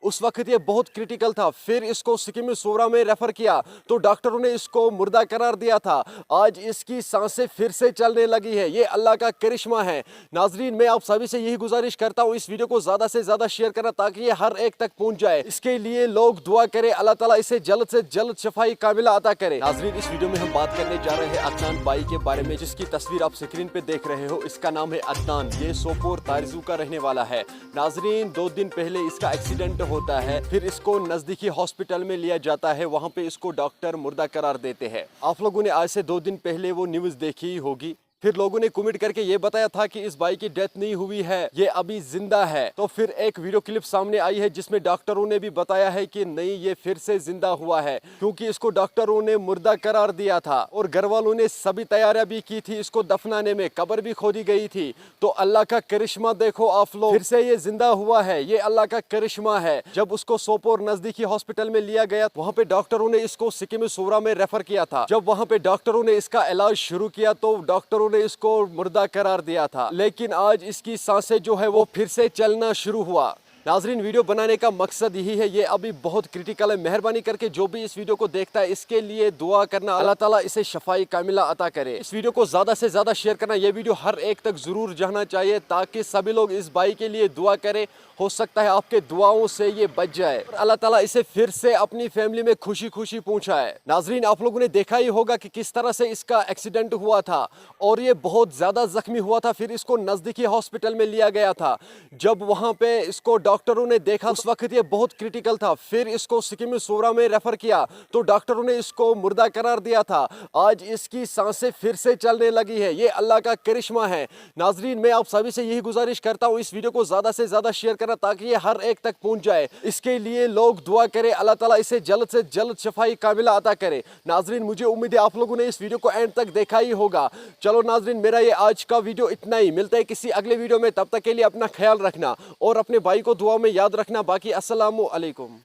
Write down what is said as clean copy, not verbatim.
उस वक्त ये बहुत क्रिटिकल था। फिर इसको सिकिम सोरा में रेफर किया तो डॉक्टरों ने इसको मुर्दा करार दिया था। आज इसकी सांसें फिर से चलने लगी है। ये अल्लाह का करिश्मा है। नाजरीन, मैं आप सभी से यही गुजारिश करता हूँ इस वीडियो को ज्यादा से ज्यादा शेयर करना ताकि ये हर एक तक पहुंच जाए। इसके लिए लोग दुआ करें, अल्लाह ताला इसे जल्द से जल्द शफाई कामिला अता करे। नाजरीन, इस वीडियो में हम बात करने जा रहे हैं अदनान भाई के बारे में, जिसकी तस्वीर आप स्क्रीन पे देख रहे हो। इसका नाम है अदनान। ये सोपोर तारजू का रहने वाला है। नाजरीन, 2 दिन पहले इसका एक्सीडेंट होता है। फिर इसको नजदीकी हॉस्पिटल में लिया जाता है। वहां पे इसको डॉक्टर मुर्दा करार देते हैं। आप लोगों ने आज से 2 दिन पहले वो न्यूज देखी ही होगी। फिर लोगों ने कमेंट करके ये बताया था कि इस भाई की डेथ नहीं हुई है, ये अभी जिंदा है। तो फिर एक वीडियो क्लिप सामने आई है जिसमें डॉक्टरों ने भी बताया है कि नहीं, ये फिर से जिंदा हुआ है, क्योंकि इसको डॉक्टरों ने मुर्दा करार दिया था और घर वालों ने सभी तैयारियां भी की थी इसको दफनाने में। कब्र भी खोदी गई थी। तो अल्लाह का करिश्मा देखो आप लोग, फिर से ये जिंदा हुआ है। ये अल्लाह का करिश्मा है। जब उसको सोपोर नजदीकी हॉस्पिटल में लिया गया, वहां पे डॉक्टरों ने इसको सिकिम सोरा में रेफर किया था। जब वहां पे डॉक्टरों ने इसका इलाज शुरू किया तो डॉक्टरों ने इसको मुर्दा करार दिया था, लेकिन आज इसकी सांसें जो है वो फिर से चलना शुरू हुआ। नाजरीन, वीडियो बनाने का मकसद यही है, ये अभी बहुत क्रिटिकल है। मेहरबानी करके जो भी इस वीडियो को देखता है इसके लिए दुआ करना, अल्लाह ताला इसे शफाई कामिला अता करे। इस वीडियो को ज्यादा से ज्यादा शेयर करना। ये वीडियो हर एक तक जरूर जाना चाहिए ताकि सभी लोग इस भाई के लिए दुआ करें। हो सकता है आपके दुआओं से ये बच जाए, अल्लाह ताला इसे फिर से अपनी फैमिली में खुशी खुशी पहुंचाए। नाजरीन, आप लोगों ने देखा ही होगा कि किस तरह से इसका एक्सीडेंट हुआ था और ये बहुत ज्यादा जख्मी हुआ था। फिर इसको नजदीकी हॉस्पिटल में लिया गया था। जब वहां पे इसको डॉक्टरों ने देखा, उस वक्त ये बहुत क्रिटिकल था। फिर इसको सिकिम सोरा में रेफर किया तो डॉक्टरों ने इसको मुर्दा करार दिया था। आज इसकी सांसें फिर से चलने लगी है। ये अल्लाह का करिश्मा है। नाजरीन, मैं आप सभी से यही गुजारिश करता हूँ इस वीडियो को ज्यादा से ज्यादा शेयर करना ताकि ये हर एक तक पहुंच जाए। इसके लिए लोग दुआ करें, अल्लाह ताला इसे जल्द से जल्द शफाई कामिला अता करे। नाजरीन, मुझे उम्मीद है आप लोगों ने इस वीडियो को एंड तक देखा ही होगा। चलो नाजरीन, मेरा ये आज का वीडियो इतना ही। मिलता है किसी अगले वीडियो में, तब तक के लिए अपना ख्याल रखना और अपने भाई को दुआ में याद रखना। बाकी अस्सलामु अलैकुम।